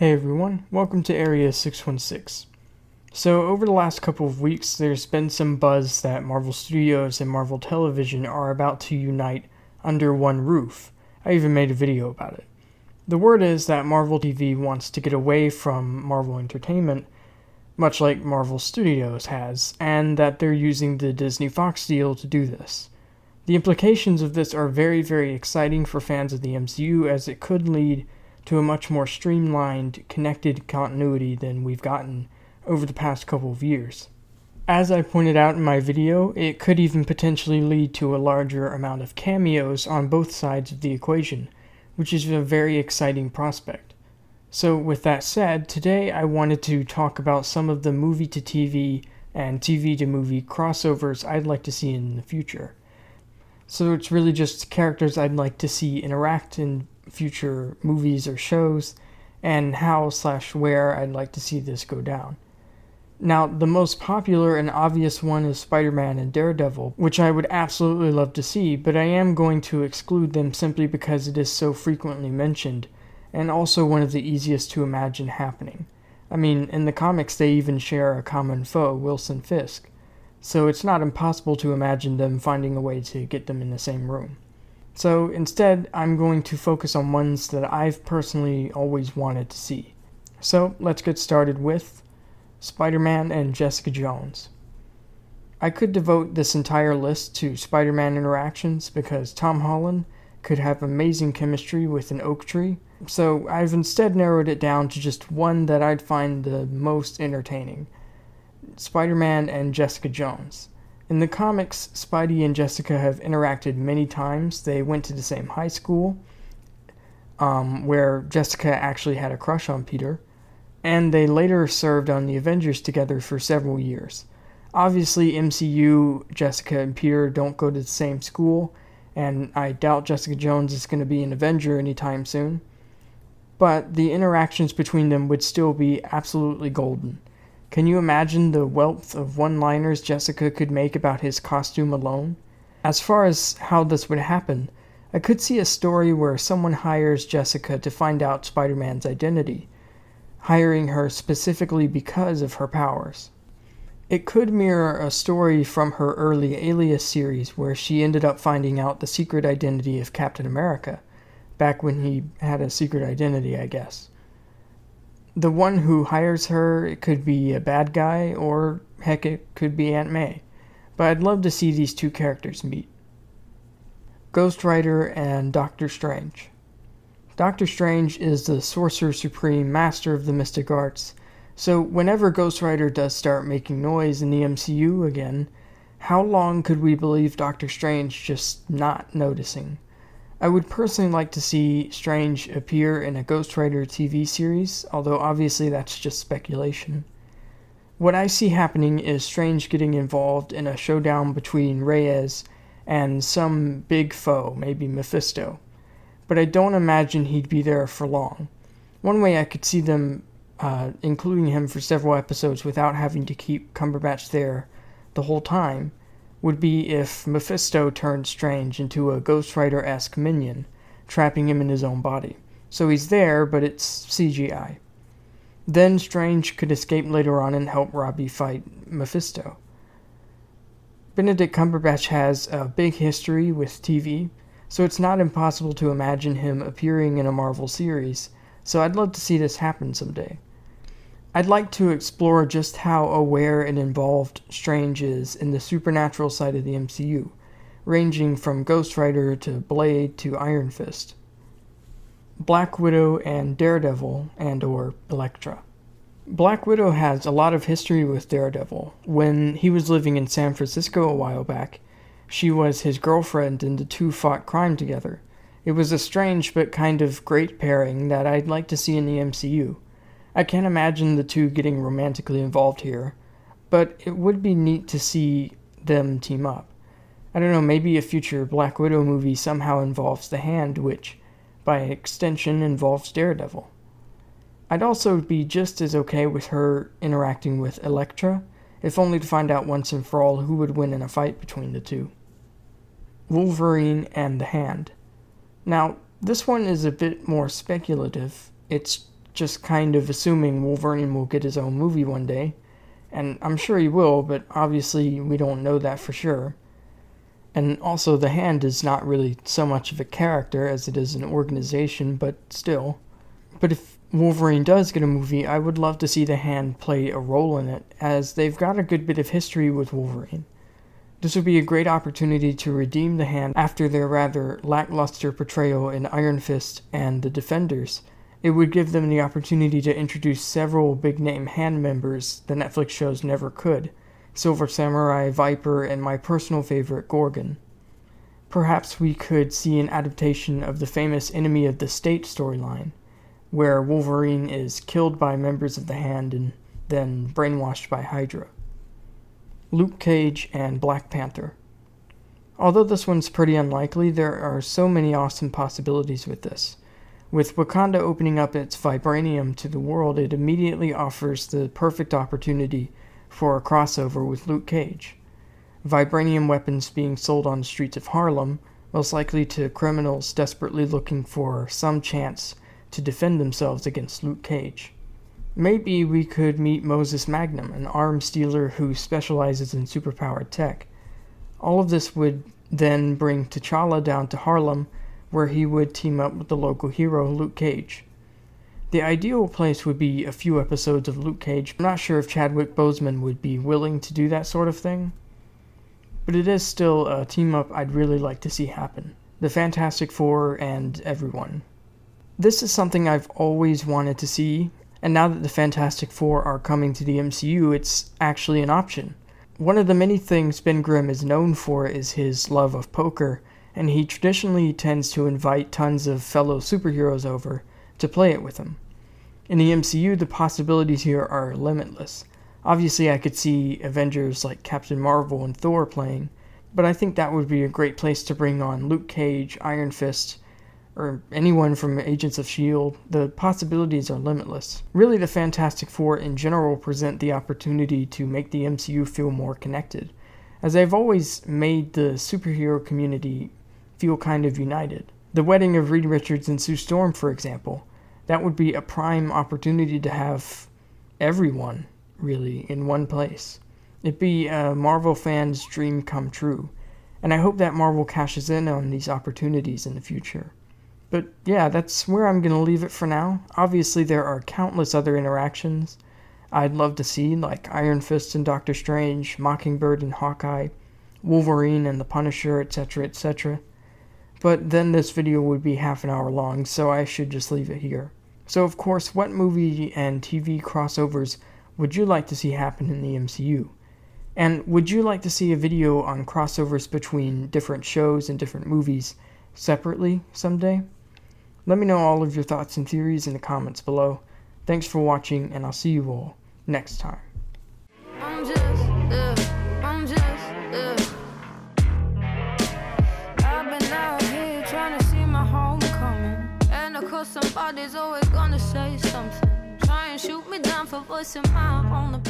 Hey everyone, welcome to Area 616. So over the last couple of weeks, there's been some buzz that Marvel Studios and Marvel Television are about to unite under one roof. I even made a video about it. The word is that Marvel TV wants to get away from Marvel Entertainment, much like Marvel Studios has, and that they're using the Disney Fox deal to do this. The implications of this are very, very exciting for fans of the MCU, as it could lead to a much more streamlined, connected continuity than we've gotten over the past couple of years. As I pointed out in my video, it could even potentially lead to a larger amount of cameos on both sides of the equation, which is a very exciting prospect. So with that said, today I wanted to talk about some of the movie-to-TV and TV-to-movie crossovers I'd like to see in the future. So it's really just characters I'd like to see interact in future movies or shows, and how/where I'd like to see this go down. Now, the most popular and obvious one is Spiderman and Daredevil, which I would absolutely love to see, but I am going to exclude them simply because it is so frequently mentioned, and also one of the easiest to imagine happening. I mean, in the comics they even share a common foe, Wilson Fisk, so it's not impossible to imagine them finding a way to get them in the same room. So instead, I'm going to focus on ones that I've personally always wanted to see. So let's get started with Spider-Man and Jessica Jones. I could devote this entire list to Spider-Man interactions because Tom Holland could have amazing chemistry with an oak tree, so I've instead narrowed it down to just one that I'd find the most entertaining: Spider-Man and Jessica Jones. In the comics, Spidey and Jessica have interacted many times. They went to the same high school, where Jessica actually had a crush on Peter, and they later served on the Avengers together for several years. Obviously, MCU, Jessica and Peter don't go to the same school, and I doubt Jessica Jones is going to be an Avenger anytime soon, but the interactions between them would still be absolutely golden. Can you imagine the wealth of one-liners Jessica could make about his costume alone? As far as how this would happen, I could see a story where someone hires Jessica to find out Spider-Man's identity, hiring her specifically because of her powers. It could mirror a story from her early Alias series where she ended up finding out the secret identity of Captain America, back when he had a secret identity, I guess. The one who hires her, it could be a bad guy, or heck, it could be Aunt May. But I'd love to see these two characters meet. Ghost Rider and Doctor Strange. Doctor Strange is the Sorcerer Supreme, master of the mystic arts, so whenever Ghost Rider does start making noise in the MCU again, how long could we believe Doctor Strange just not noticing? I would personally like to see Strange appear in a Ghost Rider TV series, although obviously that's just speculation. What I see happening is Strange getting involved in a showdown between Reyes and some big foe, maybe Mephisto, but I don't imagine he'd be there for long. One way I could see them including him for several episodes without having to keep Cumberbatch there the whole time would be if Mephisto turned Strange into a Ghost Rider-esque minion, trapping him in his own body. So he's there, but it's CGI. Then Strange could escape later on and help Robbie fight Mephisto. Benedict Cumberbatch has a big history with TV, so it's not impossible to imagine him appearing in a Marvel series, so I'd love to see this happen someday. I'd like to explore just how aware and involved Strange is in the supernatural side of the MCU, ranging from Ghost Rider to Blade to Iron Fist. Black Widow and Daredevil and/or Elektra. Black Widow has a lot of history with Daredevil. When he was living in San Francisco a while back, she was his girlfriend and the two fought crime together. It was a strange but kind of great pairing that I'd like to see in the MCU. I can't imagine the two getting romantically involved here, but it would be neat to see them team up. I don't know, maybe a future Black Widow movie somehow involves the Hand, which, by extension, involves Daredevil. I'd also be just as okay with her interacting with Elektra, if only to find out once and for all who would win in a fight between the two. Wolverine and the Hand. Now, this one is a bit more speculative. It's just kind of assuming Wolverine will get his own movie one day. And I'm sure he will, but obviously we don't know that for sure. And also, the Hand is not really so much of a character as it is an organization, but still. But if Wolverine does get a movie, I would love to see the Hand play a role in it, as they've got a good bit of history with Wolverine. This would be a great opportunity to redeem the Hand after their rather lackluster portrayal in Iron Fist and The Defenders. It would give them the opportunity to introduce several big-name Hand members the Netflix shows never could. Silver Samurai, Viper, and my personal favorite, Gorgon. Perhaps we could see an adaptation of the famous Enemy of the State storyline, where Wolverine is killed by members of the Hand and then brainwashed by Hydra. Luke Cage and Black Panther. Although this one's pretty unlikely, there are so many awesome possibilities with this. With Wakanda opening up its vibranium to the world, it immediately offers the perfect opportunity for a crossover with Luke Cage. Vibranium weapons being sold on the streets of Harlem, most likely to criminals desperately looking for some chance to defend themselves against Luke Cage. Maybe we could meet Moses Magnum, an arms dealer who specializes in superpowered tech. All of this would then bring T'Challa down to Harlem, where he would team up with the local hero, Luke Cage. The ideal place would be a few episodes of Luke Cage. I'm not sure if Chadwick Boseman would be willing to do that sort of thing, but it is still a team-up I'd really like to see happen. The Fantastic Four and everyone. This is something I've always wanted to see, and now that the Fantastic Four are coming to the MCU, it's actually an option. One of the many things Ben Grimm is known for is his love of poker, and he traditionally tends to invite tons of fellow superheroes over to play it with him. In the MCU, the possibilities here are limitless. Obviously, I could see Avengers like Captain Marvel and Thor playing, but I think that would be a great place to bring on Luke Cage, Iron Fist, or anyone from Agents of S.H.I.E.L.D. The possibilities are limitless. Really, the Fantastic Four in general present the opportunity to make the MCU feel more connected, as they've always made the superhero community feel kind of united. The wedding of Reed Richards and Sue Storm, for example, that would be a prime opportunity to have everyone, really, in one place. It'd be a Marvel fan's dream come true, and I hope that Marvel cashes in on these opportunities in the future. But yeah, that's where I'm going to leave it for now. Obviously, there are countless other interactions I'd love to see, like Iron Fist and Doctor Strange, Mockingbird and Hawkeye, Wolverine and the Punisher, etc., etc. But then this video would be half an hour long, so I should just leave it here. So of course, what movie and TV crossovers would you like to see happen in the MCU? And would you like to see a video on crossovers between different shows and different movies separately someday? Let me know all of your thoughts and theories in the comments below. Thanks for watching, and I'll see you all next time. Somebody's always gonna say something. Try and shoot me down for voicing my own opinion.